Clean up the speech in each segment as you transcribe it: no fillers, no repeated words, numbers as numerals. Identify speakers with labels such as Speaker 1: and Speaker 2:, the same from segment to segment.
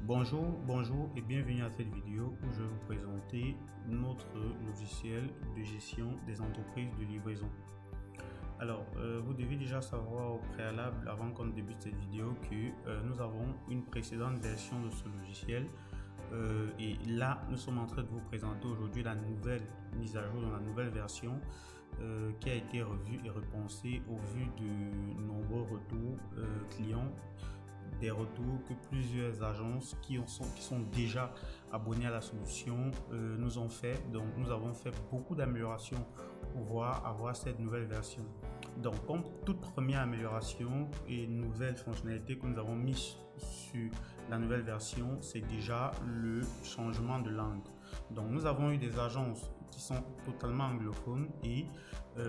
Speaker 1: Bonjour et bienvenue à cette vidéo où je vais vous présenter notre logiciel de gestion des entreprises de livraison. Alors, vous devez déjà savoir au préalable, avant qu'on débute cette vidéo, que nous avons une précédente version de ce logiciel. Et là, nous sommes en train de vous présenter aujourd'hui la nouvelle mise à jour, dans la nouvelle version qui a été revue et repensée au vu de nombreux retours clients, des retours que plusieurs agences qui sont déjà abonnées à la solution nous ont fait. Donc, nous avons fait beaucoup d'améliorations pour pouvoir avoir cette nouvelle version. Donc, comme toute première amélioration et nouvelle fonctionnalité que nous avons mis sur la nouvelle version, c'est déjà le changement de langue. Donc, nous avons eu des agences qui sont totalement anglophones et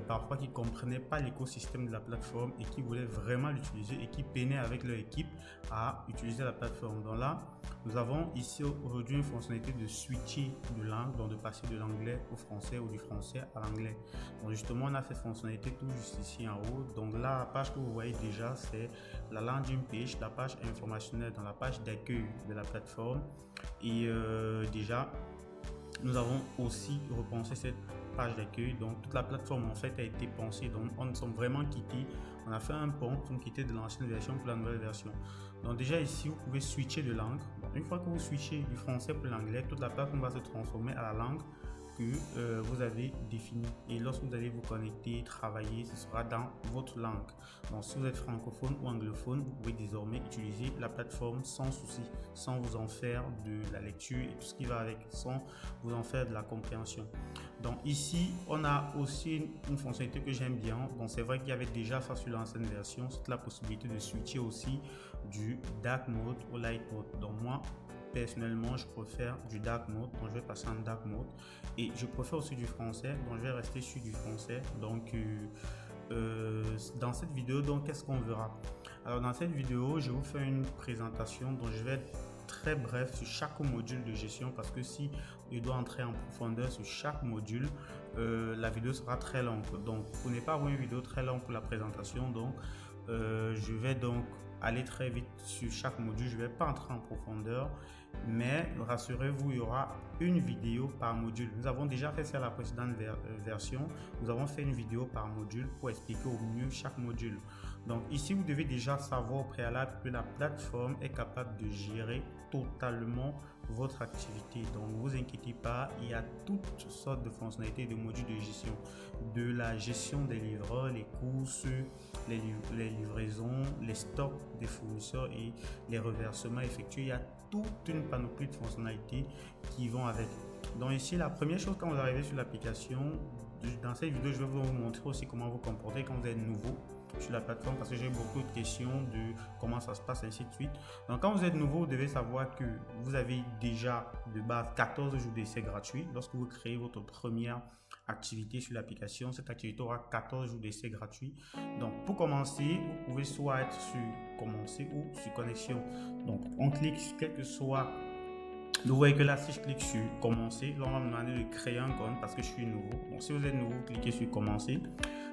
Speaker 1: parfois qui ne comprenaient pas l'écosystème de la plateforme et qui voulaient vraiment l'utiliser et qui peinaient avec leur équipe à utiliser la plateforme. Donc là, nous avons ici aujourd'hui une fonctionnalité de switcher de langue, donc de passer de l'anglais au français ou du français à l'anglais. Donc justement, on a cette fonctionnalité tout juste ici en haut. Donc là, la page que vous voyez déjà, c'est la landing page, la page informationnelle dans la page d'accueil de la plateforme. Et déjà, nous avons aussi repensé cette page d'accueil. Donc toute la plateforme en fait a été pensée. Donc on sommes vraiment quittés. On a fait un pont, nous sommes quittés de l'ancienne version pour la nouvelle version. Donc déjà ici, vous pouvez switcher de langue. Une fois que vous switchez du français pour l'anglais, toute la plateforme va se transformer à la langue que vous avez défini, et lorsque vous allez vous connecter, travailler, ce sera dans votre langue. Donc si vous êtes francophone ou anglophone, vous pouvez désormais utiliser la plateforme sans souci, sans vous en faire de la lecture et tout ce qui va avec, sans vous en faire de la compréhension. Donc ici, on a aussi une fonctionnalité que j'aime bien. Bon, c'est vrai qu'il y avait déjà ça sur l'ancienne version, c'est la possibilité de switcher aussi du dark mode au light mode. Donc moi, personnellement, je préfère du dark mode, donc je vais passer en dark mode, et je préfère aussi du français, donc je vais rester sur du français. Donc dans cette vidéo, donc qu'est-ce qu'on verra? Alors dans cette vidéo, je vais vous faire une présentation dont je vais être très bref sur chaque module de gestion, parce que si je dois entrer en profondeur sur chaque module, la vidéo sera très longue. Donc pour ne pas avoir une vidéo très longue pour la présentation, donc je vais donc aller très vite sur chaque module. Je ne vais pas entrer en profondeur, mais rassurez-vous, il y aura une vidéo par module. Nous avons déjà fait ça à la précédente version. Nous avons fait une vidéo par module pour expliquer au mieux chaque module. Donc ici, vous devez déjà savoir au préalable que la plateforme est capable de gérer totalement votre activité. Donc ne vous inquiétez pas, il y a toutes sortes de fonctionnalités de modules de gestion, de la gestion des livreurs, les courses, les livraisons, les stocks des fournisseurs et les reversements effectués. Il y a toute une panoplie de fonctionnalités qui vont avec. Donc ici, la première chose, quand vous arrivez sur l'application, dans cette vidéo, je vais vous montrer aussi comment vous comporter quand vous êtes nouveau sur la plateforme, parce que j'ai beaucoup de questions de comment ça se passe, ainsi de suite. Donc quand vous êtes nouveau, vous devez savoir que vous avez déjà de base 14 jours d'essai gratuits. Lorsque vous créez votre première activité sur l'application, cette activité aura 14 jours d'essai gratuits. Donc pour commencer, vous pouvez soit être sur commencer ou sur connexion. Donc on clique sur quel que soit. Vous voyez que là, si je clique sur commencer, là on va me demander de créer un compte parce que je suis nouveau. Donc si vous êtes nouveau, cliquez sur commencer.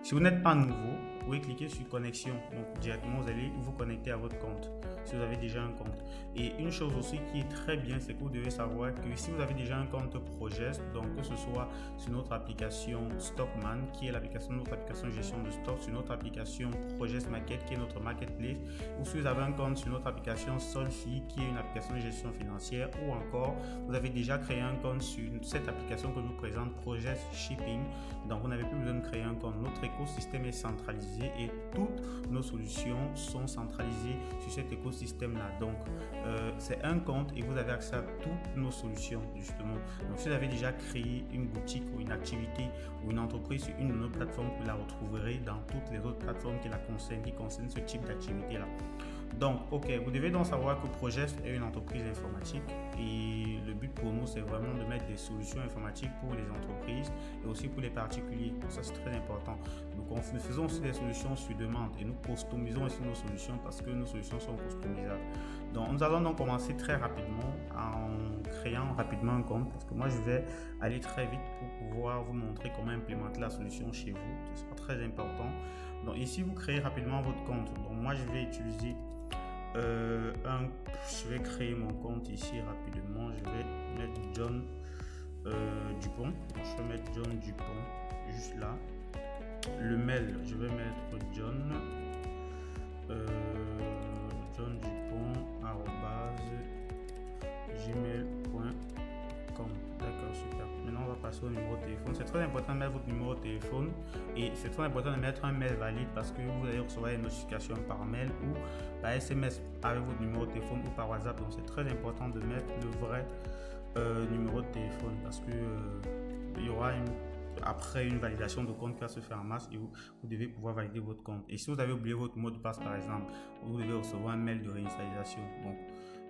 Speaker 1: Si vous n'êtes pas nouveau, vous pouvez cliquer sur connexion. Donc directement, vous allez vous connecter à votre compte si vous avez déjà un compte. Et une chose aussi qui est très bien, c'est que vous devez savoir que si vous avez déjà un compte Progest, donc que ce soit sur notre application Stockman, qui est notre application de gestion de stock, sur notre application Progest Market, qui est notre marketplace, ou si vous avez un compte sur notre application Solfi, qui est une application de gestion financière, ou encore vous avez déjà créé un compte sur cette application que je vous présente, Progest Shipping. Donc vous n'avez plus besoin de créer un compte. Notre écosystème est centralisé et toutes nos solutions sont centralisées sur cet écosystème là. Donc c'est un compte et vous avez accès à toutes nos solutions justement. Donc si vous avez déjà créé une boutique ou une activité ou une entreprise sur une de nos plateformes, vous la retrouverez dans toutes les autres plateformes qui concernent ce type d'activité là. Donc, ok, vous devez donc savoir que Progest est une entreprise informatique et le but pour nous, c'est vraiment de mettre des solutions informatiques pour les entreprises et aussi pour les particuliers. Donc, ça, c'est très important. Donc, nous faisons aussi des solutions sur demande et nous customisons aussi nos solutions parce que nos solutions sont customisables. Donc, nous allons donc commencer très rapidement en créant rapidement un compte parce que moi, je vais aller très vite pour pouvoir vous montrer comment implémenter la solution chez vous. Ce sera très important. Donc, ici, vous créez rapidement votre compte. Donc, moi, je vais utiliser je vais créer mon compte ici rapidement. Je vais mettre John Dupont. Donc, je vais mettre John Dupont juste là. Le mail, je vais mettre John Dupont@gmail.com. D'accord, super. Maintenant, on va passer au numéro de téléphone. C'est très important de mettre votre numéro de téléphone et c'est très important de mettre un mail valide parce que vous allez recevoir une notification par mail ou par SMS avec votre numéro de téléphone ou par WhatsApp. Donc, c'est très important de mettre le vrai numéro de téléphone parce que il y aura après une validation de compte qui va se faire en masse et vous devez pouvoir valider votre compte. Et si vous avez oublié votre mot de passe par exemple, vous devez recevoir un mail de réinitialisation. Donc,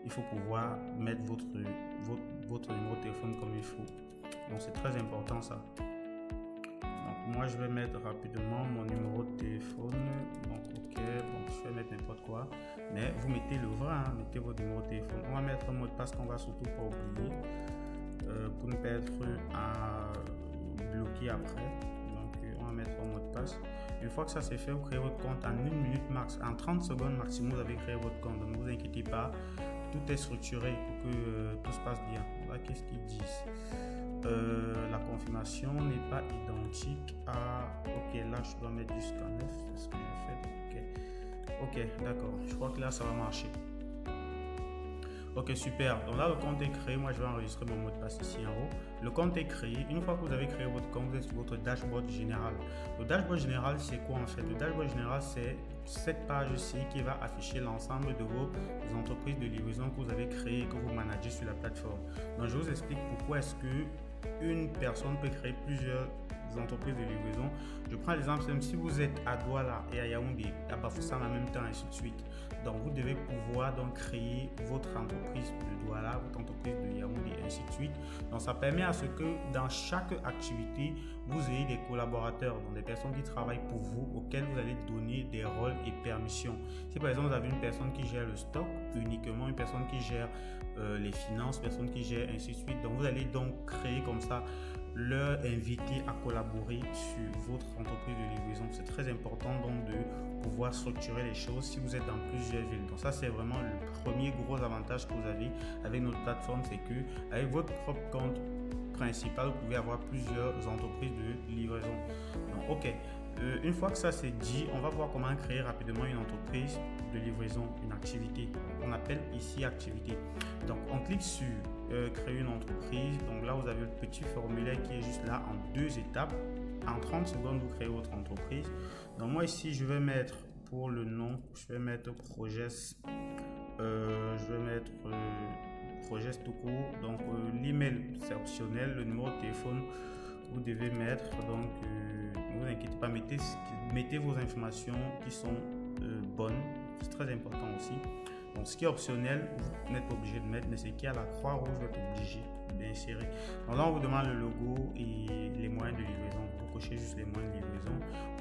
Speaker 1: il faut pouvoir mettre votre numéro de téléphone comme il faut. Donc, c'est très important ça. Donc, moi, je vais mettre rapidement mon numéro de téléphone. Donc, ok, bon, je vais mettre n'importe quoi. Mais vous mettez le vrai, hein, mettez votre numéro de téléphone. On va mettre un mot de passe qu'on va surtout pas oublier pour ne pas être bloqué après. Donc, on va mettre un mot de passe. Une fois que ça c'est fait, vous créez votre compte en 1 minute max. En 30 secondes maximum, vous avez créé votre compte. Donc, ne vous inquiétez pas. Tout est structuré pour que tout se passe bien. Voilà, qu'est-ce qu'ils disent? La confirmation n'est pas identique à... Ok, là, je dois mettre jusqu'à 9. C'est ce que j'ai fait. Ok, d'accord. Je crois que là, ça va marcher. Ok, super. Donc là, le compte est créé. Moi, je vais enregistrer mon mot de passe ici en haut. Le compte est créé. Une fois que vous avez créé votre compte, vous êtes sur votre dashboard général. Le dashboard général, c'est quoi en fait? Le dashboard général, c'est cette page-ci qui va afficher l'ensemble de vos entreprises de livraison que vous avez créées et que vous managez sur la plateforme. Donc, je vous explique pourquoi est-ce que une personne peut créer plusieurs entreprises de livraison. Je prends l'exemple, si vous êtes à Douala et à Yaoundé, à Bafoussam en même temps, et ainsi de suite. Donc, vous devez pouvoir donc créer votre entreprise de Douala, votre entreprise de Yaoundé, et ainsi de suite. Donc, ça permet à ce que dans chaque activité, vous ayez des collaborateurs, donc des personnes qui travaillent pour vous, auxquelles vous allez donner des rôles et permissions. Si par exemple, vous avez une personne qui gère le stock uniquement, une personne qui gère les finances, une personne qui gère ainsi de suite. Donc, vous allez donc créer comme ça leur inviter à collaborer sur votre entreprise de livraison. C'est très important donc de pouvoir structurer les choses si vous êtes dans plusieurs villes. Donc ça, c'est vraiment le premier gros avantage que vous avez avec notre plateforme, c'est que avec votre propre compte principal, vous pouvez avoir plusieurs entreprises de livraison. Donc, ok. Une fois que ça c'est dit, on va voir comment créer rapidement une entreprise de livraison, une activité. On appelle ici activité. Donc, on clique sur créer une entreprise. Donc là, vous avez le petit formulaire qui est juste là en 2 étapes. En 30 secondes, vous créez votre entreprise. Donc, moi ici, je vais mettre pour le nom, je vais mettre projet. Je vais mettre projet tout court. Donc, l'email, c'est optionnel. Le numéro de téléphone, vous devez mettre. Donc, ne vous inquiétez pas, mettez vos informations qui sont bonnes. C'est très important aussi. Donc, ce qui est optionnel, vous n'êtes pas obligé de mettre, mais ce qui est à la croix rouge, vous êtes obligé d'insérer. Donc là, on vous demande le logo et les moyens de livraison. Vous cochez juste les moyens de livraison.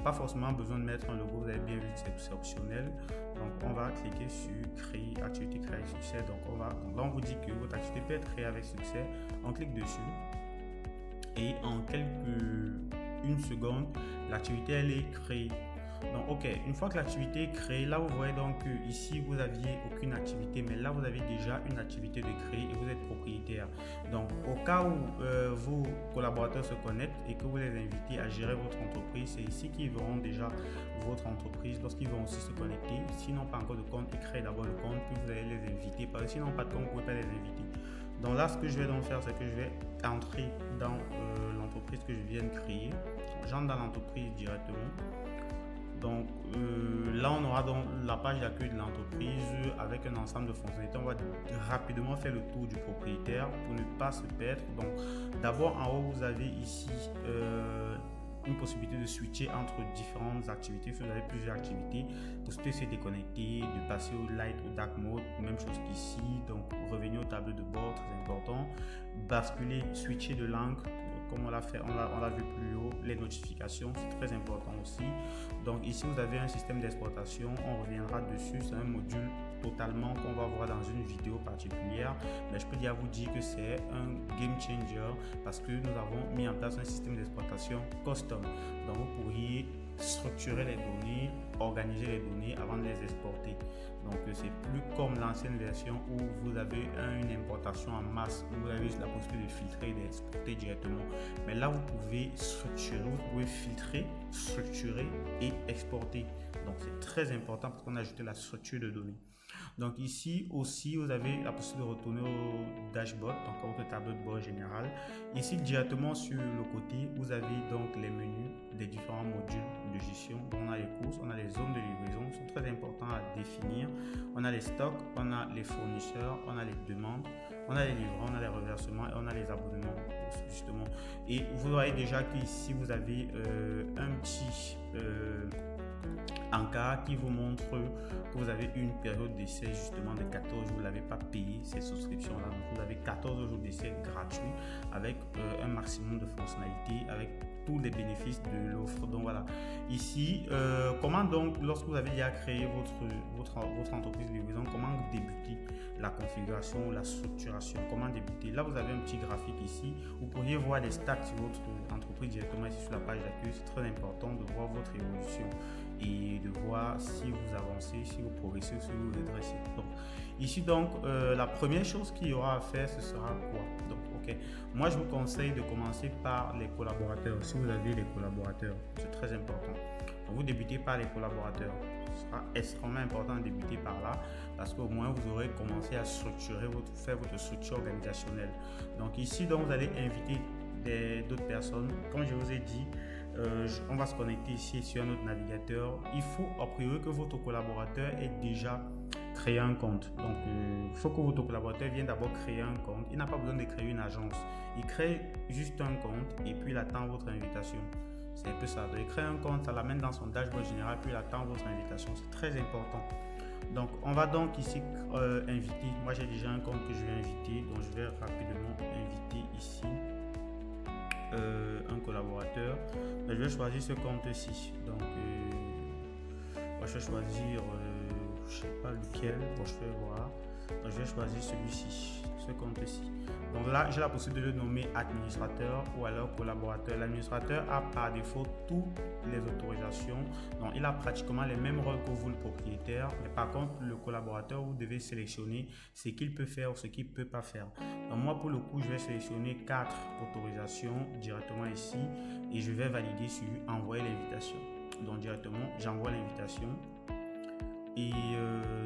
Speaker 1: Pas forcément besoin de mettre un logo, vous avez bien vu que c'est optionnel. Donc, on va cliquer sur créer, activité créer avec succès. Donc là, on vous dit que votre activité peut être créée avec succès. On clique dessus et en une seconde, l'activité elle est créée. Donc, ok, une fois que l'activité est créée, là vous voyez donc que ici vous n'aviez aucune activité, mais là vous avez déjà une activité de créer et vous êtes propriétaire. Donc, au cas où vos collaborateurs se connectent et que vous les invitez à gérer votre entreprise, c'est ici qu'ils verront déjà votre entreprise lorsqu'ils vont aussi se connecter. S'ils n'ont pas encore de compte, ils créent d'abord le compte, puis vous allez les inviter. Parce que s'ils n'ont pas de compte, vous ne pouvez pas les inviter. Donc là, ce que je vais donc faire, c'est que je vais entrer dans l'entreprise que je viens de créer. J'entre dans l'entreprise directement. Donc là, on aura donc la page d'accueil de l'entreprise avec un ensemble de fonctionnalités. On va rapidement faire le tour du propriétaire pour ne pas se perdre. Donc d'abord, en haut, vous avez ici une possibilité de switcher entre différentes activités. Si vous avez plusieurs activités, vous pouvez essayer de déconnecter, de passer au light ou dark mode, même chose qu'ici. Donc revenir au tableau de bord, très important. Basculer, switcher de langue. Comme on l'a fait, on l'a vu plus haut, les notifications, c'est très important aussi. Donc ici, vous avez un système d'exploitation, on reviendra dessus, c'est un module totalement qu'on va voir dans une vidéo particulière. Mais je peux déjà vous dire que c'est un game changer parce que nous avons mis en place un système d'exploitation custom. Donc vous pourriez structurer les données, organiser les données avant de les exporter. Donc c'est plus comme l'ancienne version où vous avez une importation en masse, où vous avez la possibilité de filtrer et d'exporter directement. Mais là, vous pouvez structurer, vous pouvez filtrer, structurer et exporter. Donc c'est très important parce qu'on a ajouté la structure de données. Donc ici aussi, vous avez la possibilité de retourner au dashboard, donc à votre tableau de bord général. Ici, directement sur le côté, vous avez donc les menus des différents modules de gestion. Donc, on a les courses, on a les zones de livraison, sont très importants à définir. On a les stocks, on a les fournisseurs, on a les demandes, on a les livrants, on a les reversements et on a les abonnements justement. Et vous voyez déjà qu'ici, vous avez un petit encart qui vous montre que vous avez une période d'essai justement de 14 jours. Vous n'avez pas payé ces souscriptions là, donc vous avez 14 jours d'essai gratuits avec un maximum de fonctionnalités, avec tous les bénéfices de l'offre. Donc voilà, ici comment donc lorsque vous avez déjà créé votre entreprise de livraison, comment débuter la configuration, la structuration, comment débuter. Là vous avez un petit graphique ici, vous pourriez voir les stats sur votre entreprise directement ici sur la page d'accueil. C'est très important de voir votre évolution et de voir si vous avancez, si vous progressez, si vous redressez. Donc ici donc la première chose qu'il y aura à faire, ce sera quoi? Donc ok, moi je vous conseille de commencer par les collaborateurs. Si vous avez les collaborateurs, c'est très important. Donc, vous débutez par les collaborateurs. Ce sera extrêmement important de débuter par là parce qu'au moins vous aurez commencé à structurer faire votre structure organisationnelle. Donc ici donc vous allez inviter d'autres personnes. Comme je vous ai dit, on va se connecter ici sur un autre navigateur. Il faut a priori que votre collaborateur ait déjà créé un compte. Donc il faut que votre collaborateur vienne d'abord créer un compte. Il n'a pas besoin de créer une agence. Il crée juste un compte et puis il attend votre invitation. C'est un peu ça. Donc, il crée un compte, ça l'amène dans son dashboard général, puis il attend votre invitation. C'est très important. Donc on va donc ici inviter. Moi j'ai déjà un compte que je vais inviter. Donc je vais rapidement inviter ici un collaborateur. Je vais choisir ce compte-ci. Donc moi je vais choisir je sais pas lequel. Bon, je vais voir. Donc je vais choisir celui-ci, ce compte-ci. Donc là j'ai la possibilité de le nommer administrateur ou alors collaborateur. L'administrateur a par défaut toutes les autorisations. Donc il a pratiquement les mêmes rôles que vous le propriétaire. Mais par contre le collaborateur, vous devez sélectionner ce qu'il peut faire ou ce qu'il ne peut pas faire. Donc moi pour le coup je vais sélectionner 4 autorisations directement ici et je vais valider sur envoyer l'invitation. Donc directement j'envoie l'invitation et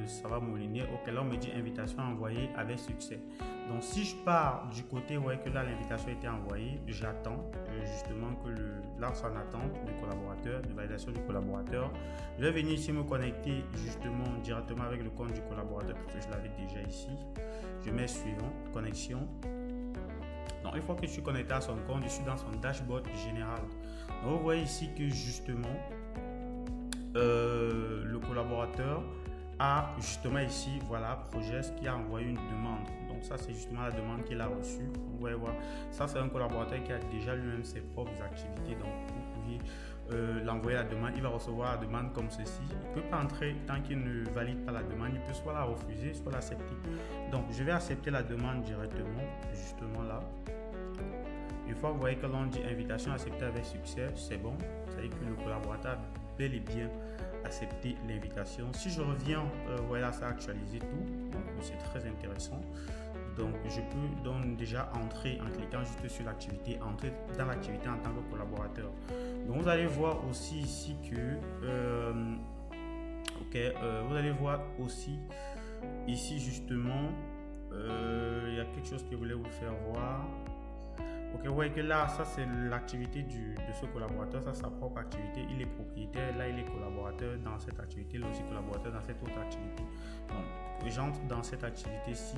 Speaker 1: ça va mouliner. Ok, là on me dit invitation envoyée avec succès. Donc si je pars du côté où que là l'invitation a été envoyée, j'attends justement que là c'est en attente du collaborateur, de validation du collaborateur. Je vais venir ici me connecter justement directement avec le compte du collaborateur parce que je l'avais déjà ici. Je mets suivant, connexion. Donc une fois que je suis connecté à son compte, je suis dans son dashboard général. Donc vous voyez ici que justement le collaborateur a justement ici, voilà, Progest qui a envoyé une demande. Donc ça c'est justement la demande qu'il a reçue. Vous voyez, voilà. Ça c'est un collaborateur qui a déjà lui-même ses propres activités. Donc vous pouvez l'envoyer la demande. Il va recevoir la demande comme ceci. Il ne peut pas entrer tant qu'il ne valide pas la demande. Il peut soit la refuser, soit l'accepter. Donc je vais accepter la demande directement, justement là. Une fois que vous voyez que l'on dit invitation acceptée avec succès, c'est bon. C'est-à-dire que le collaborateur a bel et bien accepté l'invitation. Si je reviens, voilà, ça a actualisé tout. Donc c'est très intéressant. Donc je peux donc déjà entrer en cliquant juste sur l'activité, entrer dans l'activité en tant que collaborateur. Donc vous allez voir aussi ici que vous allez voir aussi ici justement il y a quelque chose que je voulais vous faire voir. Ok, vous voyez que là, ça c'est l'activité de ce collaborateur, ça c'est sa propre activité. Il est propriétaire, là il est collaborateur dans cette activité, il est aussi collaborateur dans cette autre activité. Donc j'entre dans cette activité-ci.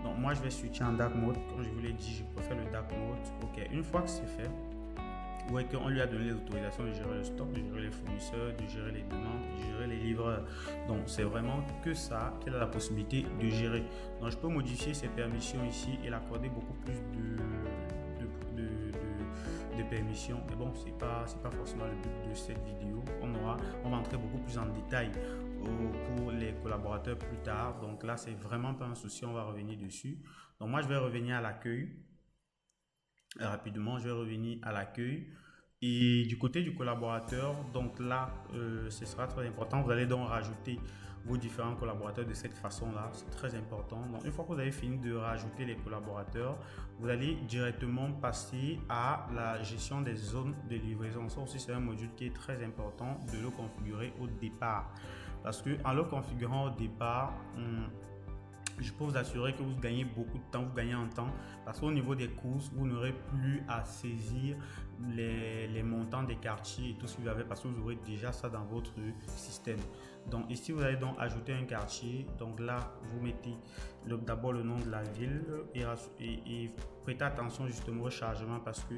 Speaker 1: Donc moi je vais switcher en dark mode. Comme je vous l'ai dit, je préfère le dark mode. Ok, une fois que c'est fait, vous voyez qu'on lui a donné l'autorisation de gérer le stock, de gérer les fournisseurs, de gérer les demandes, de gérer les livreurs. Donc c'est vraiment que ça qu'elle a la possibilité de gérer. Donc je peux modifier ses permissions ici et l'accorder beaucoup plus de permissions. Mais bon, c'est pas forcément le but de cette vidéo. On va entrer beaucoup plus en détail pour les collaborateurs plus tard. Donc là, c'est vraiment pas un souci, on va revenir dessus. Donc moi, je vais revenir à l'accueil. Rapidement, je vais revenir à l'accueil. Et du côté du collaborateur, donc là, ce sera très important. Vous allez donc rajouter vos différents collaborateurs de cette façon-là. C'est très important. Donc, une fois que vous avez fini de rajouter les collaborateurs, vous allez directement passer à la gestion des zones de livraison. Ça aussi, c'est un module qui est très important de le configurer au départ. Parce que en le configurant au départ, je peux vous assurer que vous gagnez beaucoup de temps, vous gagnez en temps, parce qu'au niveau des courses, vous n'aurez plus à saisir les montants des quartiers et tout ce que vous avez, parce que vous aurez déjà ça dans votre système. Donc ici, vous allez donc ajouter un quartier. Donc là, vous mettez d'abord le nom de la ville et prêtez attention justement au chargement, parce que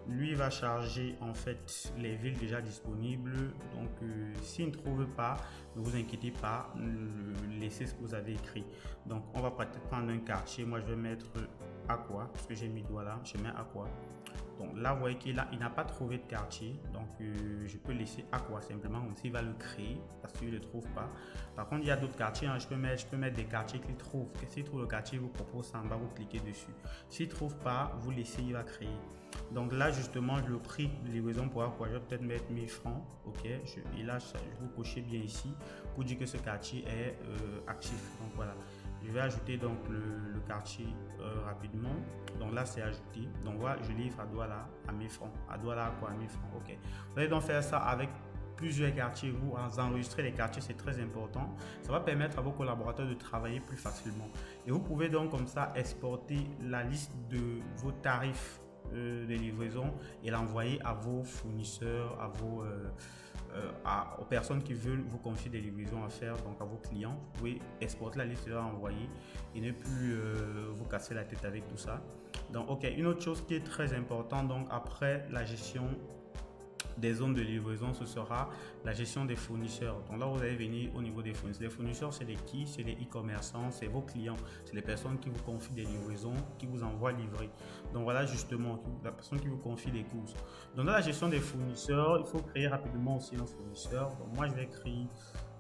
Speaker 1: lui va charger en fait les villes déjà disponibles. Donc s'il ne trouve pas, ne vous inquiétez pas, laissez ce que vous avez écrit. Donc on va peut-être prendre un quartier. Moi je vais mettre Aqua, parce que j'ai mis doigt là, je mets Aqua. Donc là, vous voyez qu'il n'a pas trouvé de quartier. Donc je peux laisser Aqua simplement, comme s'il va le créer, parce qu'il ne le trouve pas. Par contre, il y a d'autres quartiers. Hein. Je peux mettre des quartiers qu'il trouve. S'il trouve le quartier, il vous propose ça en bas, vous cliquez dessus. S'il ne trouve pas, vous laissez, il va créer. Donc là, justement, le prix de livraison pour Aqua, je vais peut-être mettre 1000 francs. Ok, et là, je vous cochez bien ici pour dire que ce quartier est actif. Donc voilà. Je vais ajouter donc le quartier rapidement. Donc là, c'est ajouté. Donc voilà, je livre à Douala à 1000 francs. À Douala quoi, à 1000 francs. Ok. Vous allez donc faire ça avec plusieurs quartiers. Vous enregistrez les quartiers, c'est très important. Ça va permettre à vos collaborateurs de travailler plus facilement. Et vous pouvez donc comme ça exporter la liste de vos tarifs de livraison et l'envoyer à vos fournisseurs, aux personnes qui veulent vous confier des livraisons à faire, donc à vos clients. Vous pouvez exporter la liste et l'envoyer et ne plus vous casser la tête avec tout ça. Donc, ok, une autre chose qui est très importante, donc après la gestion des zones de livraison, ce sera la gestion des fournisseurs. Donc là, vous allez venir au niveau des fournisseurs. Les fournisseurs, c'est les qui? C'est les e-commerçants, c'est vos clients, c'est les personnes qui vous confient des livraisons, qui vous envoient livrer. Donc voilà justement, la personne qui vous confie des courses. Donc dans la gestion des fournisseurs, il faut créer rapidement aussi un fournisseur. Donc moi, je vais créer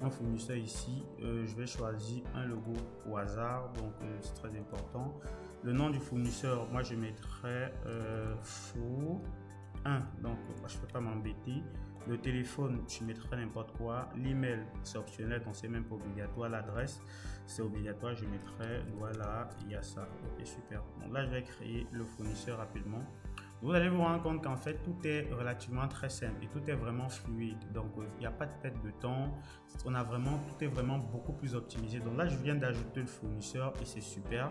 Speaker 1: un fournisseur ici. Je vais choisir un logo au hasard, donc c'est très important. Le nom du fournisseur, moi, je mettrai fou. Donc je ne peux pas m'embêter. Le téléphone, je mettrai n'importe quoi. L'email, c'est optionnel, donc c'est même pas obligatoire. L'adresse, c'est obligatoire, je mettrai, voilà, il y a ça. Ok, super. Donc là, je vais créer le fournisseur rapidement. Vous allez vous rendre compte qu'en fait, tout est relativement très simple et tout est vraiment fluide. Donc, il n'y a pas de perte de temps. Tout est vraiment beaucoup plus optimisé. Donc là, je viens d'ajouter le fournisseur et c'est super.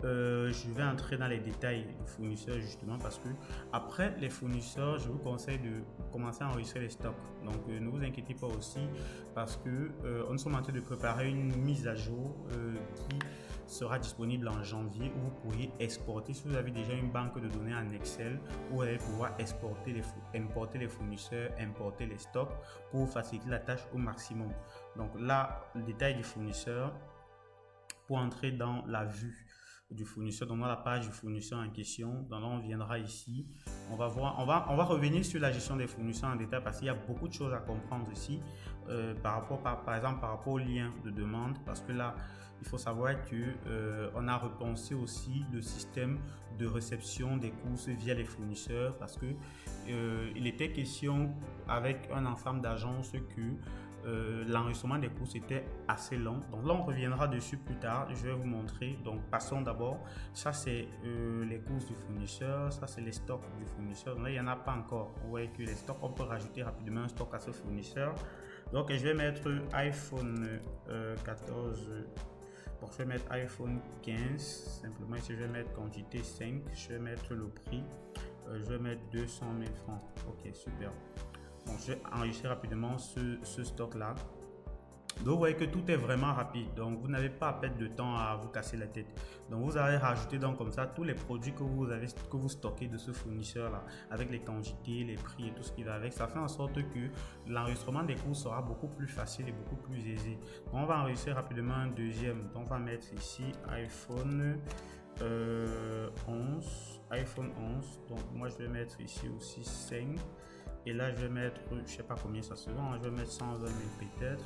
Speaker 1: Je vais entrer dans les détails du fournisseur justement, parce que après les fournisseurs, je vous conseille de commencer à enregistrer les stocks. Donc ne vous inquiétez pas aussi, parce que on est en train de préparer une mise à jour qui sera disponible en janvier, où vous pourriez exporter. Si vous avez déjà une banque de données en Excel, vous allez pouvoir importer les fournisseurs, importer les stocks pour faciliter la tâche au maximum. Donc là, le détail du fournisseur, pour entrer dans la vue du fournisseur, dans la page du fournisseur en question. Donc là, on viendra ici. On va revenir sur la gestion des fournisseurs en détail, parce qu'il y a beaucoup de choses à comprendre ici par exemple par rapport au lien de demande, parce que là, il faut savoir que on a repensé aussi le système de réception des courses via les fournisseurs, parce que il était question avec un ensemble d'agences que l'enregistrement des courses était assez long. Donc là, on reviendra dessus plus tard. Je vais vous montrer. Donc passons d'abord. Ça, c'est les courses du fournisseur. Ça, c'est les stocks du fournisseur. Donc là, il n'y en a pas encore. Vous voyez que les stocks, on peut rajouter rapidement un stock à ce fournisseur. Donc je vais mettre iPhone 14. Bon, je vais mettre iPhone 15. Simplement, ici, je vais mettre quantité 5. Je vais mettre le prix. Je vais mettre 200 000 francs. Ok, super. Donc, je vais enregistrer rapidement ce stock-là. Donc, vous voyez que tout est vraiment rapide. Donc, vous n'avez pas à perdre de temps à vous casser la tête. Donc, vous allez rajouter donc comme ça tous les produits que vous stockez de ce fournisseur-là, avec les quantités, les prix et tout ce qui va avec. Ça fait en sorte que l'enregistrement des cours sera beaucoup plus facile et beaucoup plus aisé. Donc, on va enregistrer rapidement un deuxième. Donc, on va mettre ici iPhone 11. iPhone 11. Donc, moi, je vais mettre ici aussi 5. Et là, je vais mettre, je ne sais pas combien ça se vend, je vais mettre 120 000 peut-être.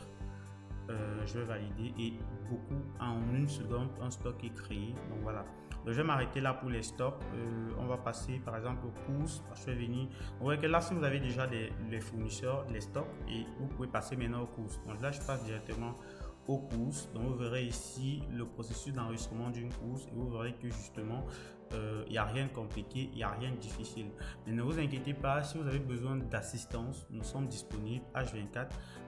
Speaker 1: Je vais valider et beaucoup, en une seconde, un stock est créé. Donc voilà. Donc, je vais m'arrêter là pour les stocks. On va passer par exemple aux courses. Je vais venir. Vous voyez que là, si vous avez déjà les fournisseurs, les stocks, et vous pouvez passer maintenant aux courses. Donc là, je passe directement aux courses. Donc vous verrez ici le processus d'enregistrement d'une course et vous verrez que justement il n'y a rien de compliqué, il n'y a rien de difficile. Mais ne vous inquiétez pas, si vous avez besoin d'assistance, nous sommes disponibles H24.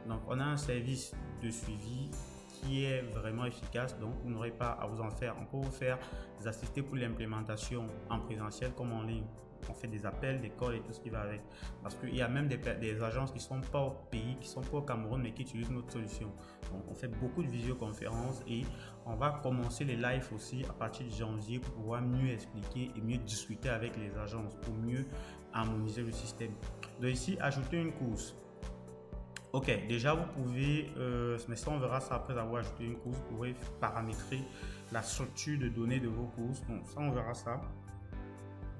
Speaker 1: Donc on a un service de suivi qui est vraiment efficace, donc vous n'aurez pas à vous en faire. On peut vous faire assister pour l'implémentation en présentiel comme en ligne. On fait des appels, des calls et tout ce qui va avec. Parce qu'il y a même des agences qui ne sont pas au pays, qui ne sont pas au Cameroun, mais qui utilisent notre solution. Donc, on fait beaucoup de visioconférences et on va commencer les lives aussi à partir de janvier pour pouvoir mieux expliquer et mieux discuter avec les agences pour mieux harmoniser le système. Donc ici, ajouter une course. Ok, déjà vous pouvez, mais ça on verra ça après avoir ajouté une course, vous pouvez paramétrer la structure de données de vos courses. Donc ça on verra ça.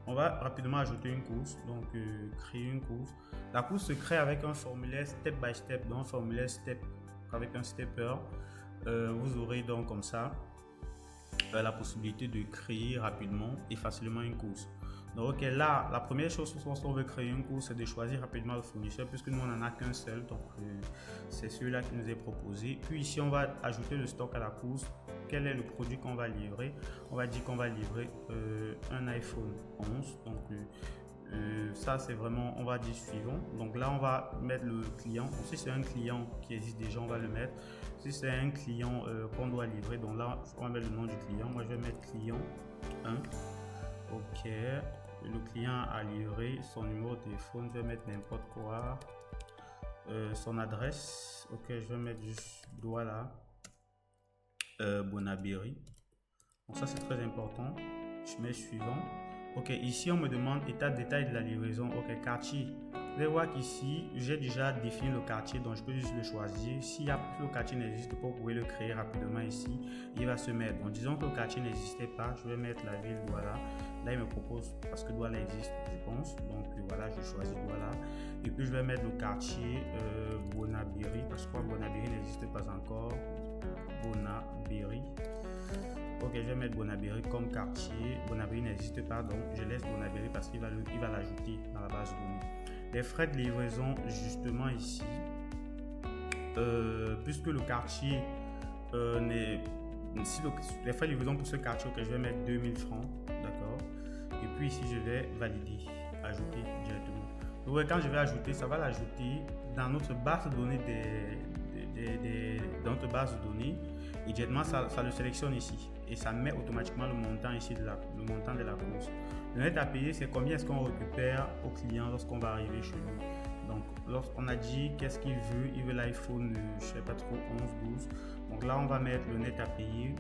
Speaker 1: On va rapidement ajouter une course, donc créer une course. La course se crée avec un formulaire step by step, donc un formulaire step avec un stepper. Vous aurez donc comme ça la possibilité de créer rapidement et facilement une course. Donc ok, là la première chose si on veut créer une course, c'est de choisir rapidement le fournisseur puisque nous on n'en a qu'un seul, donc c'est celui-là qui nous est proposé. Puis ici on va ajouter le stock à la course. Quel est le produit qu'on va livrer? On va dire qu'on va livrer un iPhone 11. Donc ça c'est vraiment, on va dire suivant. Donc là on va mettre le client. Donc, si c'est un client qui existe déjà, on va le mettre. Si c'est un client qu'on doit livrer, donc là on va mettre le nom du client. Moi je vais mettre client 1. Ok, le client a livré son numéro de téléphone. Je vais mettre n'importe quoi. Son adresse. Ok, je vais mettre juste Douala. Bonabéry. Donc ça c'est très important. Je mets suivant. Ok, ici on me demande état de détail de la livraison. Ok, quartier. Vous allez voir qu'ici j'ai déjà défini le quartier, donc je peux juste le choisir. Si le quartier n'existe pas, vous pouvez le créer rapidement ici. Il va se mettre. Donc disons que le quartier n'existait pas, je vais mettre la ville Douala. Là il me propose parce que Douala existe, je pense. Donc voilà, je choisis Douala. Et puis je vais mettre le quartier Bonabéry parce que Bonabéry n'existe pas encore. Bonabéry. Ok, je vais mettre Bonabéry comme quartier. Bonabéry n'existe pas, donc je laisse Bonabéry parce qu'il va l'ajouter dans la base de données. Les frais de livraison, justement ici, puisque le quartier les frais de livraison pour ce quartier, okay, je vais mettre 2000 francs, d'accord. Et puis ici, je vais valider, ajouter directement. Donc quand je vais ajouter, ça va l'ajouter dans notre base de données dans notre base de données et directement ça le sélectionne ici et ça met automatiquement le montant ici le montant de la course. Le net à payer, c'est combien est-ce qu'on récupère au client lorsqu'on va arriver chez lui. Donc lorsqu'on a dit qu'est-ce qu'il veut, il veut l'iPhone je sais pas trop 11 12. Donc là on va mettre le net à payer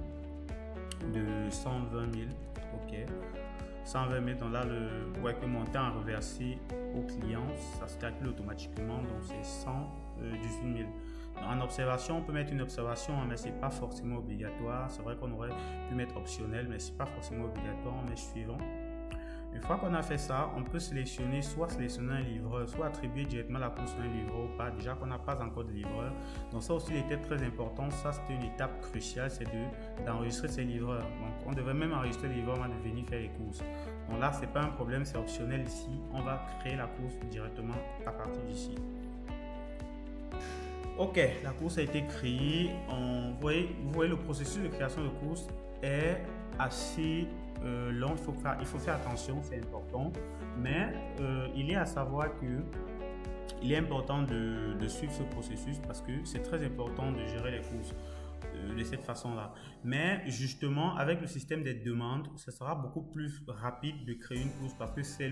Speaker 1: de 120 000. Ok, 120 000. Donc là vous voyez que le montant à reverser au client ça se calcule automatiquement, donc c'est 118 000. En observation, on peut mettre une observation, mais c'est pas forcément obligatoire. C'est vrai qu'on aurait pu mettre optionnel, mais c'est pas forcément obligatoire. On met suivant. Une fois qu'on a fait ça, on peut sélectionner un livreur, soit attribuer directement la course à un livreur ou pas. Déjà qu'on n'a pas encore de livreur. Donc ça aussi était très important. Ça c'était une étape cruciale, c'est d'enregistrer ces livreurs. Donc on devrait même enregistrer les livreurs avant de venir faire les courses. Donc là c'est pas un problème, c'est optionnel ici. On va créer la course directement à partir d'ici. Ok, la course a été créée. Vous voyez le processus de création de course est assez long. Il faut faire attention, c'est important. Mais il est à savoir que il est important de suivre ce processus parce que c'est très important de gérer les courses de cette façon-là. Mais justement, avec le système des demandes, ce sera beaucoup plus rapide de créer une course parce que c'est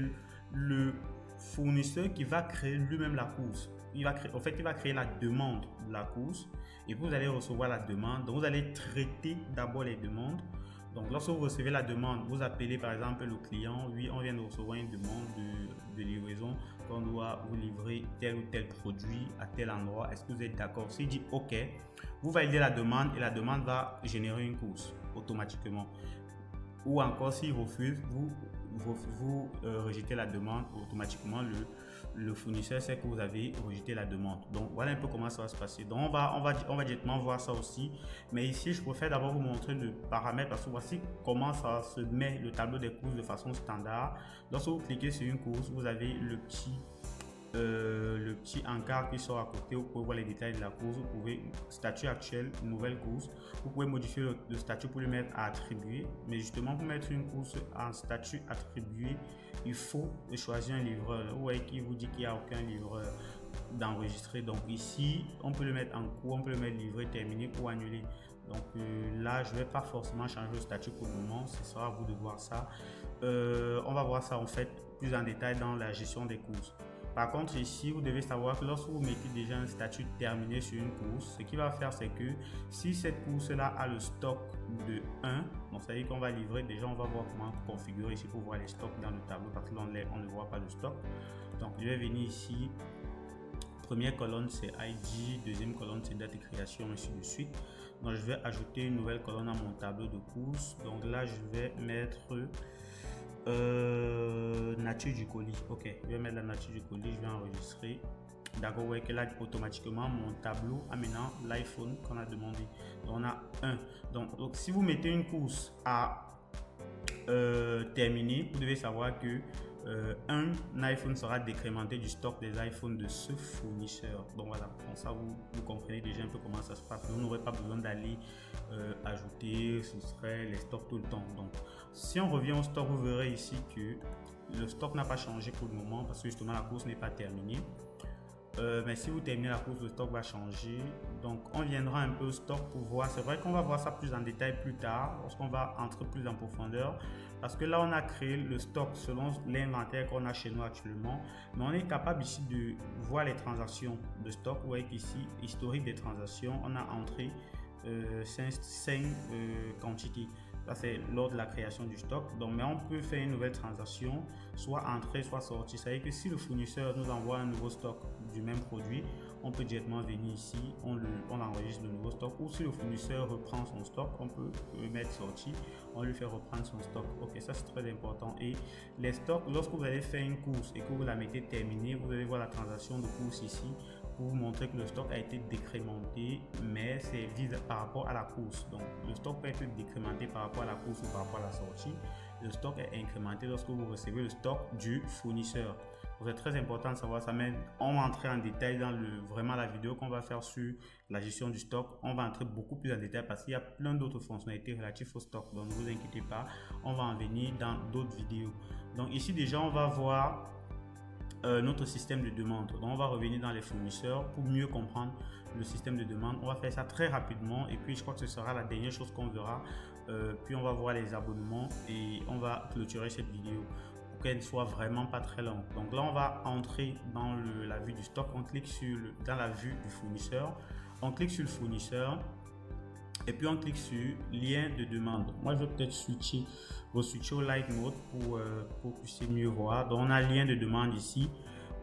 Speaker 1: le fournisseur qui va créer lui-même la course. Il va créer la demande de la course et vous allez recevoir la demande. Donc, vous allez traiter d'abord les demandes. Donc, lorsque vous recevez la demande, vous appelez par exemple le client. Oui, on vient de recevoir une demande de livraison qu'on doit vous livrer tel ou tel produit à tel endroit. Est-ce que vous êtes d'accord? S'il dit OK, vous validez la demande et la demande va générer une course automatiquement. Ou encore, s'il refuse, vous rejetez la demande automatiquement. le fournisseur sait que vous avez rejeté la demande. Donc voilà un peu comment ça va se passer. Donc on va directement voir ça aussi. Mais ici, je préfère d'abord vous montrer le paramètre parce que voici comment ça se met le tableau des courses de façon standard. Lorsque vous cliquez sur une course, vous avez le petit encart qui sort à côté. Vous pouvez voir les détails de la course. Vous pouvez statut actuel, nouvelle course. Vous pouvez modifier le statut pour le mettre à attribuer. Mais justement, pour mettre une course en statut attribué, il faut choisir un livreur. Vous voyez qui vous dit qu'il n'y a aucun livreur d'enregistrer. Donc ici, on peut le mettre en cours, on peut le mettre livré, terminé ou annulé. Donc là, je ne vais pas forcément changer le statut pour le moment. Ce sera à vous de voir ça. On va voir ça en fait plus en détail dans la gestion des courses. Par contre, ici, vous devez savoir que lorsque vous mettez déjà un statut terminé sur une course, ce qu'il va faire, c'est que si cette course-là a le stock de 1, donc ça veut dire qu'on va livrer, déjà on va voir comment configurer ici pour voir les stocks dans le tableau parce que là on ne voit pas le stock. Donc je vais venir ici, première colonne c'est ID, deuxième colonne c'est date de création, ainsi de suite. Donc je vais ajouter une nouvelle colonne à mon tableau de course. Donc là je vais mettre nature du colis. Ok, je vais mettre la nature du colis, je vais enregistrer. D'accord, vous voyez que là automatiquement mon tableau a maintenant l'iPhone qu'on a demandé. Donc on a 1. Donc si vous mettez une course à terminer, vous devez savoir que un iPhone sera décrémenté du stock des iPhones de ce fournisseur. Donc voilà, comme ça vous comprenez déjà un peu comment ça se passe. Vous n'aurez pas besoin d'aller ajouter, ce serait les stocks tout le temps. Donc si on revient au stock, vous verrez ici que le stock n'a pas changé pour le moment parce que justement la course n'est pas terminée. Mais si vous terminez la course, le stock va changer. Donc on viendra un peu au stock pour voir. C'est vrai qu'on va voir ça plus en détail plus tard, lorsqu'on va entrer plus en profondeur. Parce que là, on a créé le stock selon l'inventaire qu'on a chez nous actuellement. Mais on est capable ici de voir les transactions de stock. Vous voyez qu'ici, historique des transactions, on a entré 5 quantités. Ça, c'est lors de la création du stock. Donc, mais on peut faire une nouvelle transaction, soit entrée, soit sortie. Ça veut dire que si le fournisseur nous envoie un nouveau stock du même produit, on peut directement venir ici, on enregistre le nouveau stock. Ou si le fournisseur reprend son stock, on peut le mettre sorti, on lui fait reprendre son stock. Ok, ça c'est très important. Et les stocks, lorsque vous allez faire une course et que vous la mettez terminée, vous allez voir la transaction de course ici pour vous montrer que le stock a été décrémenté, mais c'est vise par rapport à la course. Donc le stock peut être décrémenté par rapport à la course ou par rapport à la sortie. Le stock est incrémenté lorsque vous recevez le stock du fournisseur. C'est très important de savoir ça, mais on va entrer en détail dans vraiment la vidéo qu'on va faire sur la gestion du stock. On va entrer beaucoup plus en détail parce qu'il y a plein d'autres fonctionnalités relatives au stock. Donc ne vous inquiétez pas, on va en venir dans d'autres vidéos. Donc ici déjà on va voir notre système de demande. Donc on va revenir dans les fournisseurs pour mieux comprendre le système de demande. On va faire ça très rapidement et puis je crois que ce sera la dernière chose qu'on verra. Puis on va voir les abonnements et on va clôturer cette vidéo pour qu'elle ne soit vraiment pas très longue. Donc là on va entrer dans la vue du stock. On clique dans la vue du fournisseur. On clique sur le fournisseur et puis on clique sur lien de demande. Moi je vais peut-être switcher au light mode pour que vous puissiez mieux voir. Donc on a lien de demande ici.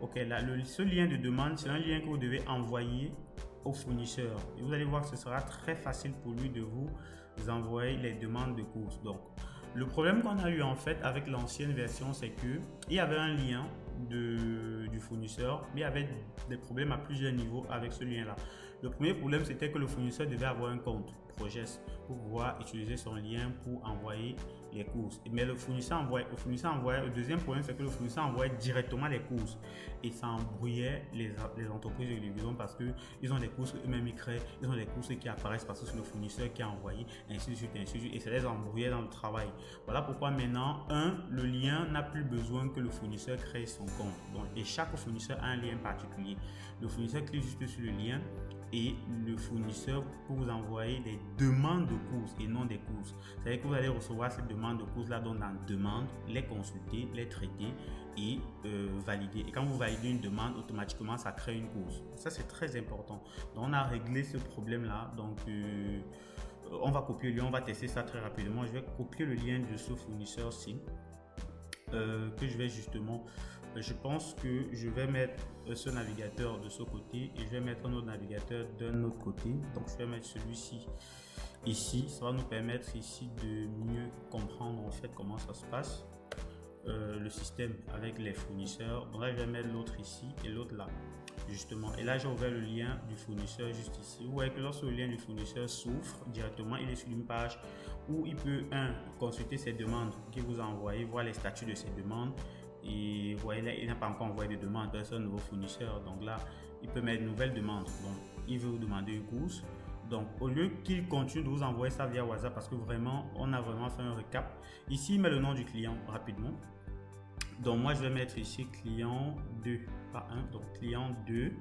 Speaker 1: Ok, là ce lien de demande c'est un lien que vous devez envoyer au fournisseur et vous allez voir que ce sera très facile pour lui de vous envoyer les demandes de course. Donc le problème qu'on a eu en fait avec l'ancienne version, c'est que il y avait un lien du fournisseur, mais il y avait des problèmes à plusieurs niveaux avec ce lien là. Le premier problème, c'était que le fournisseur devait avoir un compte Progest pour pouvoir utiliser son lien pour envoyer les courses. Mais le fournisseur envoyait. Le deuxième problème, c'est que le fournisseur envoyait directement les courses et ça embrouillait les entreprises de livraison parce qu'ils ont des courses eux-mêmes ils créent, ils ont des courses qui apparaissent parce que c'est le fournisseur qui a envoyé, ainsi de suite, et ça les embrouillait dans le travail. Voilà pourquoi maintenant, le lien n'a plus besoin que le fournisseur crée son compte. Donc, et chaque fournisseur a un lien particulier. Le fournisseur clique juste sur le lien et le fournisseur pour vous envoyer des demandes de courses et non des courses. C'est-à-dire que vous allez recevoir cette demande de courses là, donc dans demande, les consulter, les traiter et valider. Et quand vous validez une demande, automatiquement ça crée une course. Ça c'est très important. Donc on a réglé ce problème là. Donc on va copier le lien, on va tester ça très rapidement. Je vais copier le lien de ce fournisseur-ci que je vais justement, je pense que je vais mettre ce navigateur de ce côté et je vais mettre un autre navigateur d'un autre côté. Donc je vais mettre celui-ci ici. Ça va nous permettre ici de mieux comprendre en fait comment ça se passe. le système avec les fournisseurs. Donc là, je vais mettre l'autre ici et l'autre là, justement. Et là, j'ai ouvert le lien du fournisseur juste ici. Vous voyez que lorsque le lien du fournisseur s'ouvre directement, il est sur une page où il peut, consulter ses demandes qu'il vous a envoyées, voir les statuts de ses demandes. Et vous voyez là, il n'a pas encore envoyé de demande, c'est un nouveau fournisseur. Donc là, il peut mettre une nouvelle demande. Donc, il veut vous demander une course. Donc, au lieu qu'il continue de vous envoyer ça via WhatsApp, parce que vraiment, on a vraiment fait un récap. Ici, il met le nom du client rapidement. Donc, moi, je vais mettre ici client 2, pas 1, donc client 2.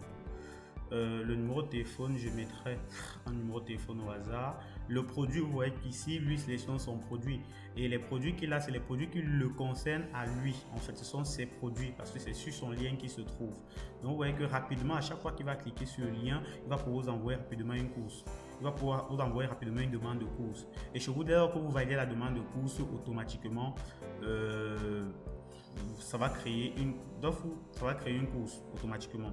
Speaker 1: Le numéro de téléphone, je mettrai un numéro de téléphone au hasard. Le produit, vous voyez qu'ici, lui sélectionne son produit. Et les produits qu'il a, c'est les produits qui le concernent à lui. En fait, ce sont ses produits parce que c'est sur son lien qui se trouve. Donc, vous voyez que rapidement, à chaque fois qu'il va cliquer sur le lien, il va pouvoir vous envoyer rapidement une course. Il va pouvoir vous envoyer rapidement une demande de course. Et je vous dis que vous validez la demande de course automatiquement. Ça va créer une course automatiquement.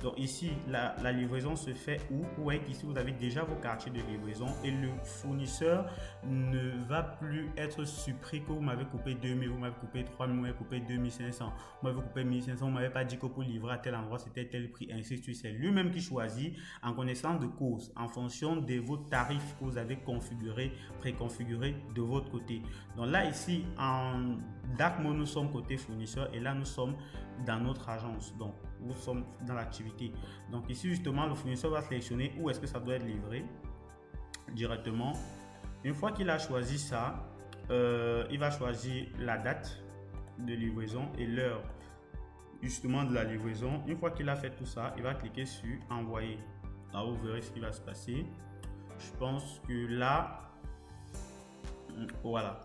Speaker 1: Donc ici, la livraison se fait où? Vous voyez qu'ici, vous avez déjà vos quartiers de livraison et le fournisseur ne va plus être surpris que vous m'avez coupé 2000, vous m'avez coupé 3000, vous m'avez coupé 2500, vous m'avez coupé 1500, vous m'avez pas dit que pour livrer à tel endroit, c'était tel prix, ainsi de suite. C'est lui-même qui choisit en connaissance de cause, en fonction de vos tarifs que vous avez préconfigurés de votre côté. Donc là, ici, en Darkmode, nous sommes côté fournisseur et là, nous sommes dans notre agence. Donc, nous sommes dans l'activité. Donc ici, justement, le fournisseur va sélectionner où est-ce que ça doit être livré directement. Une fois qu'il a choisi ça, il va choisir la date de livraison et l'heure justement de la livraison. Une fois qu'il a fait tout ça, il va cliquer sur envoyer. Là, vous verrez ce qui va se passer. Je pense que là, voilà.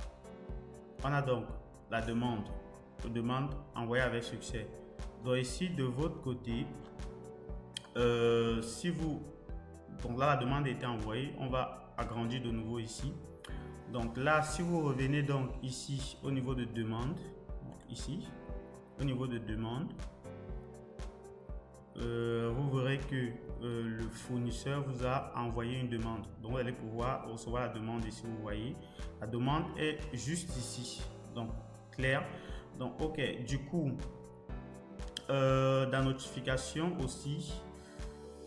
Speaker 1: On a donc la demande envoyée avec succès. Donc ici, de votre côté, donc là la demande a été envoyée, on va agrandir de nouveau ici. Donc là, si vous revenez donc ici au niveau de demande, ici au niveau de demande, vous verrez que le fournisseur vous a envoyé une demande. Donc vous allez pouvoir recevoir la demande ici. Vous voyez, la demande est juste ici. Donc clair. Donc ok, du coup. Dans notification aussi,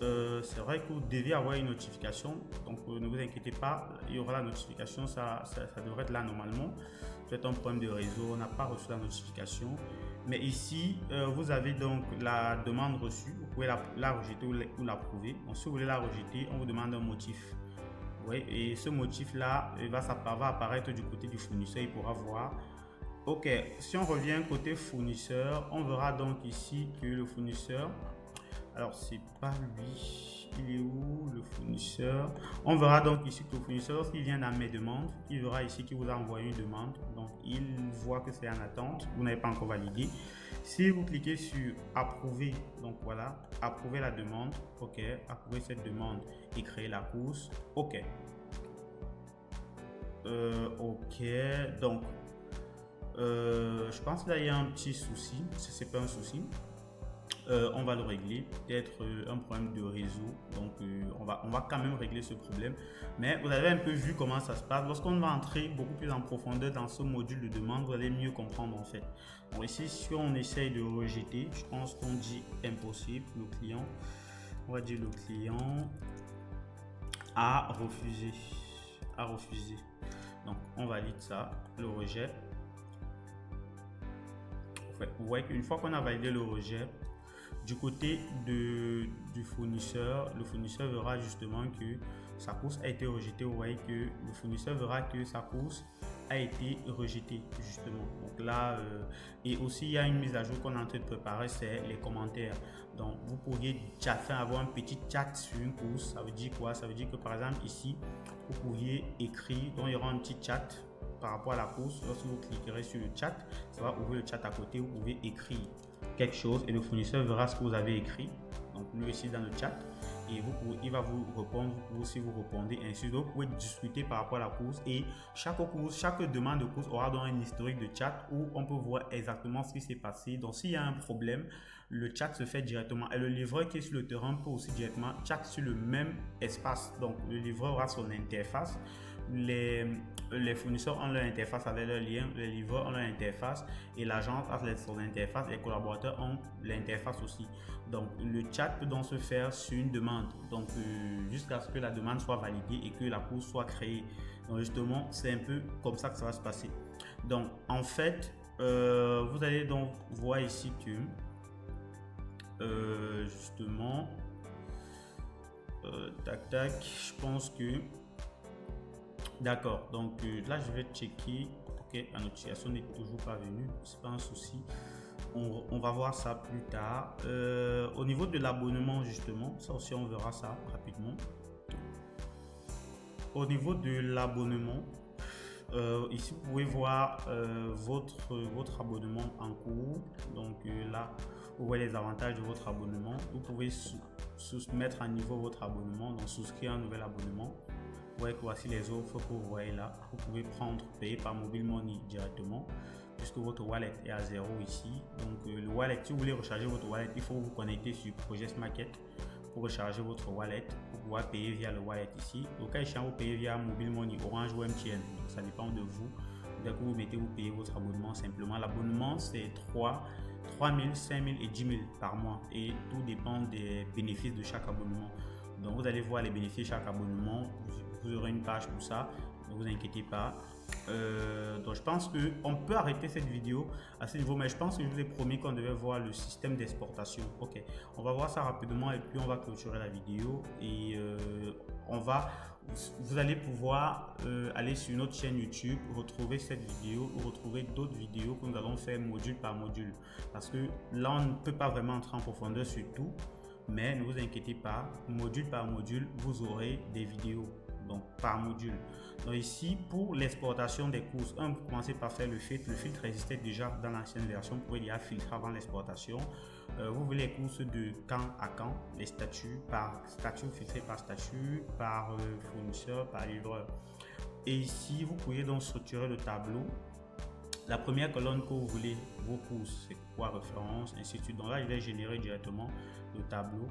Speaker 1: c'est vrai que vous devez avoir une notification, donc ne vous inquiétez pas, il y aura la notification, ça devrait être là normalement. C'est un problème de réseau, on n'a pas reçu la notification, mais ici vous avez donc la demande reçue, vous pouvez la rejeter ou l'approuver. Donc si vous voulez la rejeter, on vous demande un motif. Oui, et ce motif là va apparaître du côté du fournisseur, il pourra voir. Ok, si on revient côté fournisseur, on verra donc ici que le fournisseur, alors c'est pas lui, il est où le fournisseur? On verra donc ici que le fournisseur, lorsqu'il vient dans mes demandes, il verra ici qu'il vous a envoyé une demande, donc il voit que c'est en attente, vous n'avez pas encore validé. Si vous cliquez sur approuver, donc voilà, approuver la demande, ok, approuver cette demande et créer la course, ok. Ok, donc je pense qu'il y a un petit souci, si c'est pas un souci, on va le régler, peut-être un problème de réseau, donc on va quand même régler ce problème, mais vous avez un peu vu comment ça se passe. Lorsqu'on va entrer beaucoup plus en profondeur dans ce module de demande, vous allez mieux comprendre en fait. Donc ici, si on essaye de rejeter, je pense qu'on dit impossible, le client, on va dire le client a refusé, donc on valide ça, le rejet. Vous voyez qu'une fois qu'on a validé le rejet, du côté du fournisseur, le fournisseur verra justement que sa course a été rejetée. Vous voyez que le fournisseur verra que sa course a été rejetée justement. Donc là, et aussi il y a une mise à jour qu'on est en train de préparer, c'est les commentaires. Donc vous pourriez avoir un petit chat sur une course. Ça veut dire quoi? Ça veut dire que par exemple ici, vous pourriez écrire, donc il y aura un petit chat par rapport à la course. Lorsque vous cliquerez sur le chat, ça va ouvrir le chat à côté, vous pouvez écrire quelque chose et le fournisseur verra ce que vous avez écrit. Donc lui aussi dans le chat et il va vous répondre, vous aussi vous répondez, ainsi donc vous pouvez discuter par rapport à la course et chaque demande de course aura donc un historique de chat où on peut voir exactement ce qui s'est passé. Donc s'il y a un problème, le chat se fait directement et le livreur qui est sur le terrain peut aussi directement chat sur le même espace. Donc le livreur aura son interface. les fournisseurs ont leur interface avec leur lien, les livreurs ont leur interface et l'agence a son interface, les collaborateurs ont l'interface aussi. Donc le chat peut donc se faire sur une demande, donc jusqu'à ce que la demande soit validée et que la course soit créée. Donc justement, c'est un peu comme ça que ça va se passer. Donc en fait, vous allez donc voir ici que justement tac, je pense que d'accord, donc là je vais checker. Ok, la notification n'est toujours pas venue, c'est pas un souci, on va voir ça plus tard. Au niveau de l'abonnement, justement, ça aussi on verra ça rapidement. Au niveau de l'abonnement, ici vous pouvez voir votre abonnement en cours. Donc là vous voyez les avantages de votre abonnement. Vous pouvez mettre à niveau votre abonnement, donc souscrire un nouvel abonnement. Vous voyez que voici les offres que vous voyez là. Vous pouvez payer par mobile money directement puisque votre wallet est à 0 ici. Donc le wallet, si vous voulez recharger votre wallet, il faut vous connecter sur Project Market pour recharger votre wallet, pour pouvoir payer via le wallet ici. Au cas échéant, vous payez via mobile money, Orange ou MTN. Donc ça dépend de vous. Dès que vous mettez, vous payez votre abonnement simplement. L'abonnement c'est 3 000, 5 000 et 10 000 par mois et tout dépend des bénéfices de chaque abonnement. Donc vous allez voir les bénéfices de chaque abonnement, vous aurez une page pour ça, ne vous inquiétez pas. Donc je pense qu'on peut arrêter cette vidéo à ce niveau, mais je pense que je vous ai promis qu'on devait voir le système d'exportation. Ok, on va voir ça rapidement et puis on va clôturer la vidéo et vous allez pouvoir aller sur notre chaîne YouTube, retrouver cette vidéo ou retrouver d'autres vidéos que nous allons faire module par module, parce que là on ne peut pas vraiment entrer en profondeur sur tout, mais ne vous inquiétez pas, module par module vous aurez des vidéos, donc par module. Donc ici pour l'exportation des courses, vous commencez par faire le filtre. Le filtre existait déjà dans l'ancienne version, vous pouvez déjà filtrer avant l'exportation. Vous voulez les courses de camp à camp, les statuts par statut, filtré par statut, par fournisseur, par livreur. Et ici vous pouvez donc structurer le tableau. La première colonne que vous voulez, vos courses, c'est quoi, référence, ainsi de suite. Donc là je vais générer directement le tableau.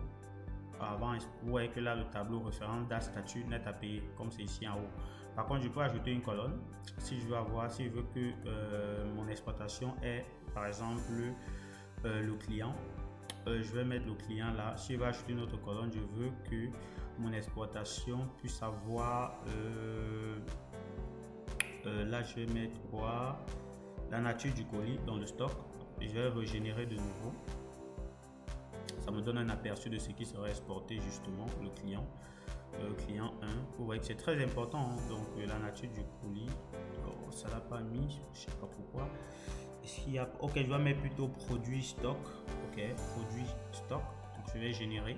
Speaker 1: Avant, vous voyez que là le tableau référence, date, statut, net à payer, comme c'est ici en haut. Par contre, je peux ajouter une colonne si je veux que mon exploitation est par exemple le client. Je vais mettre le client là. Si je veux ajouter une autre colonne, je veux que mon exploitation puisse avoir là je vais mettre quoi, la nature du colis dans le stock. Je vais régénérer de nouveau. Ça me donne un aperçu de ce qui sera exporté, justement le client 1. Vous voyez que c'est très important, hein. Donc la nature du colis, ça l'a pas mis, je sais pas pourquoi. Ok, je vais mettre plutôt produit stock. Ok, produit stock, donc je vais générer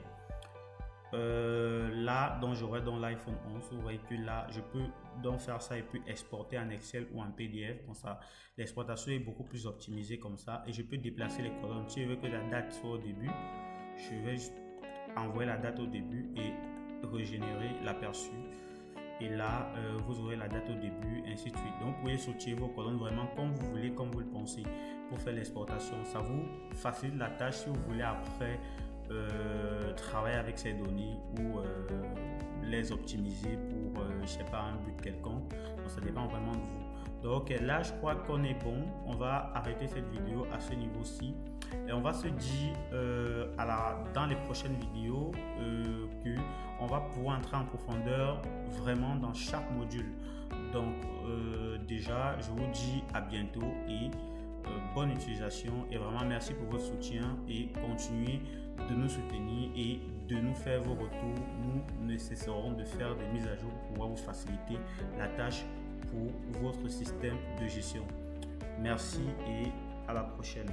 Speaker 1: là, donc j'aurai dans l'iPhone 11. Vous voyez que là je peux donc faire ça et puis exporter en Excel ou en PDF. Comme ça l'exportation est beaucoup plus optimisée comme ça, et je peux déplacer les colonnes. Si je veux que la date soit au début, je vais juste envoyer la date au début et régénérer l'aperçu, et là vous aurez la date au début, ainsi de suite. Donc vous pouvez sortir vos colonnes vraiment comme vous voulez, comme vous le pensez pour faire l'exportation. Ça vous facilite la tâche si vous voulez après travailler avec ces données ou les optimiser pour je sais pas, un but quelconque. Donc ça dépend vraiment de vous. Donc là je crois qu'on est bon, on va arrêter cette vidéo à ce niveau-ci et on va se dire dans les prochaines vidéos que on va pouvoir entrer en profondeur vraiment dans chaque module. Donc déjà je vous dis à bientôt et bonne utilisation, et vraiment merci pour votre soutien, et continuez de nous soutenir et de nous faire vos retours. Nous ne cesserons de faire des mises à jour pour pouvoir vous faciliter la tâche pour votre système de gestion. Merci et à la prochaine.